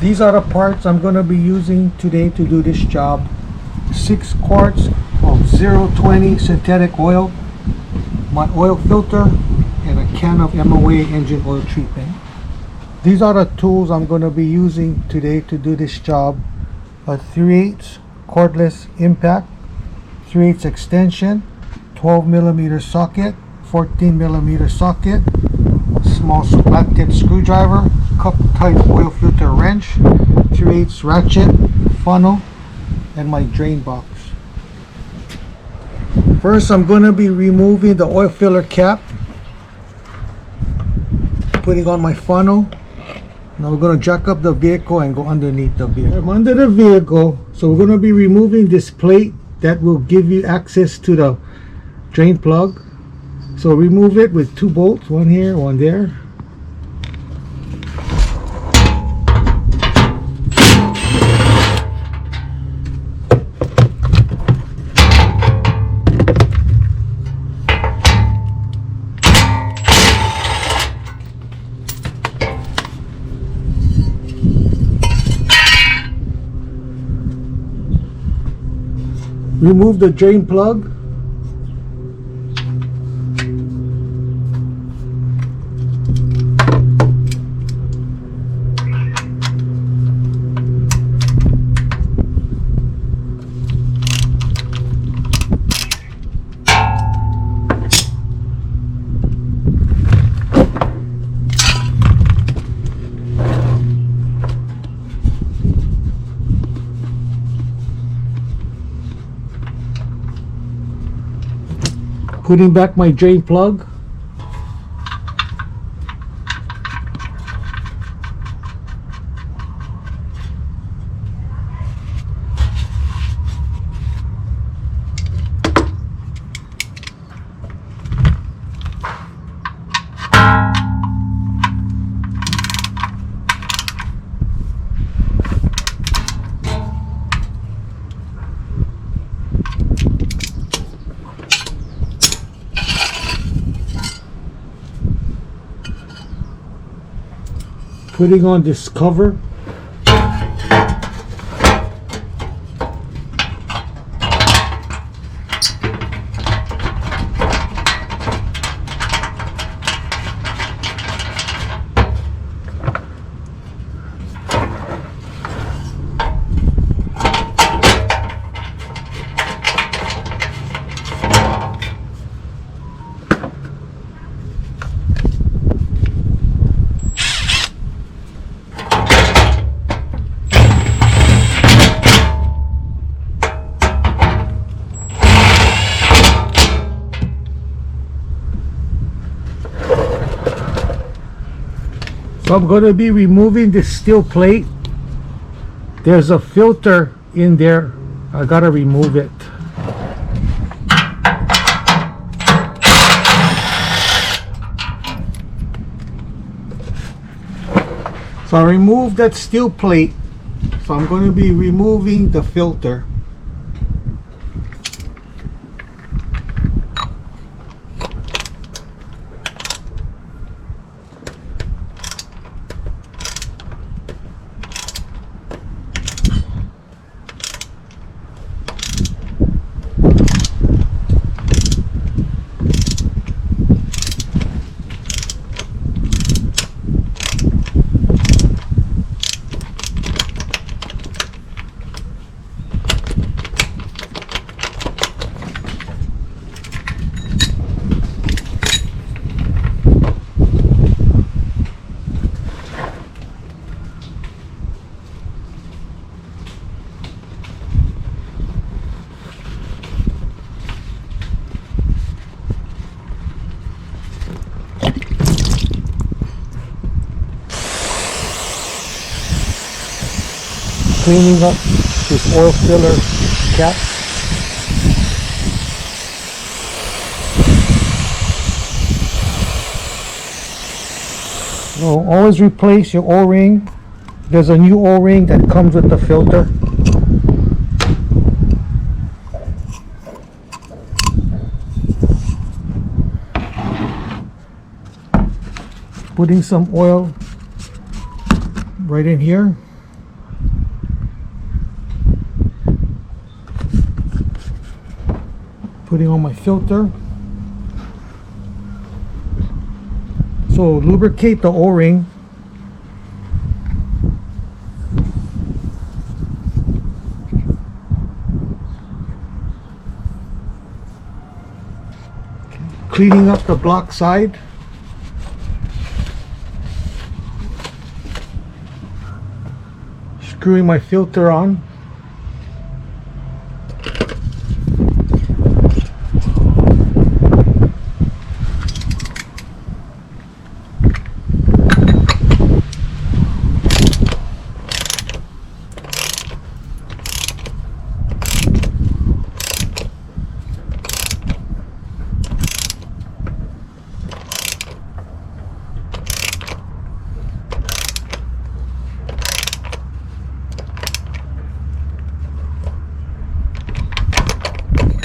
These are the parts I'm going to be using today to do this job. 6 quarts of 020 synthetic oil, my oil filter, and a can of MOA engine oil treatment. These are the tools I'm going to be using today to do this job. A 3/8 cordless impact, 3/8 extension, 12mm socket, 14mm socket, small flat tip screwdriver, cup type oil filter wrench, 3/8 ratchet, funnel, and my drain box. First, I'm going to be removing the oil filler cap, putting on my funnel. Now we're going to jack up the vehicle and go underneath the vehicle. I'm under the vehicle, so we're going to be removing this plate that will give you access to the drain plug. So remove it with 2 bolts, one here, one there. Remove the drain plug. Putting back my drain plug. Putting on this cover. So I'm going to be removing this steel plate. There's a filter in there. I gotta remove it. So I removed that steel plate. So I'm going to be removing the filter. Cleaning up this oil filler cap. So always replace your O-ring. There's a new O-ring that comes with the filter. Putting some oil right in here. Putting on my filter. So lubricate the O-ring. Cleaning up the block side. Screwing my filter on.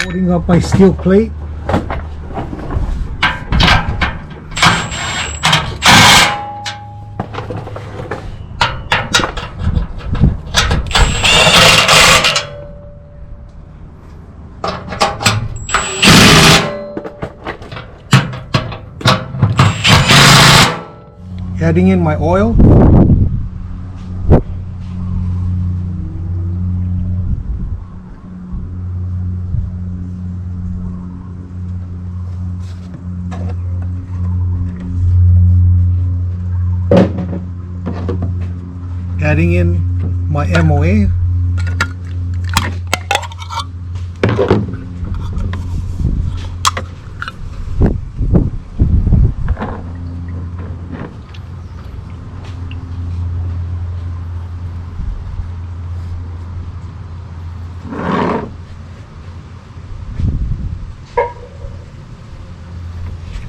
Holding up my steel plate. Adding in my oil. Adding in my MOA.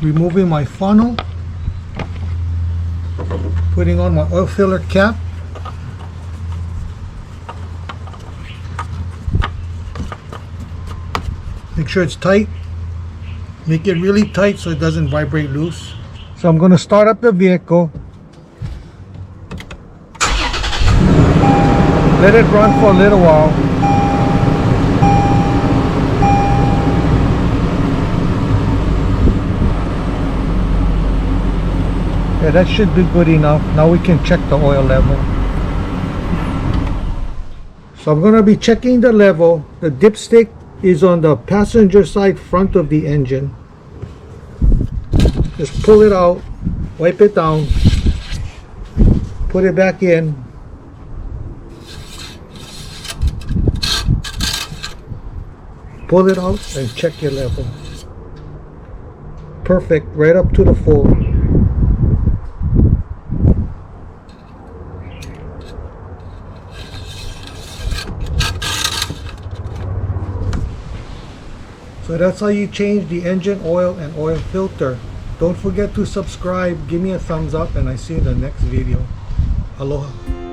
Removing my funnel. Putting on my oil filler cap. Make sure it's tight. Make it really tight so it doesn't vibrate loose. So I'm going to start up the vehicle. Let it run for a little while. Yeah, that should be good enough. Now we can check the oil level. So I'm going to be checking the level. The dipstick is on the passenger side front of the engine. Just pull it out, wipe it down, put it back in. Pull it out and check your level. Perfect, right up to the full. So that's how you change the engine oil and oil filter. Don't forget to subscribe, give me a thumbs up, and I see you in the next video. Aloha.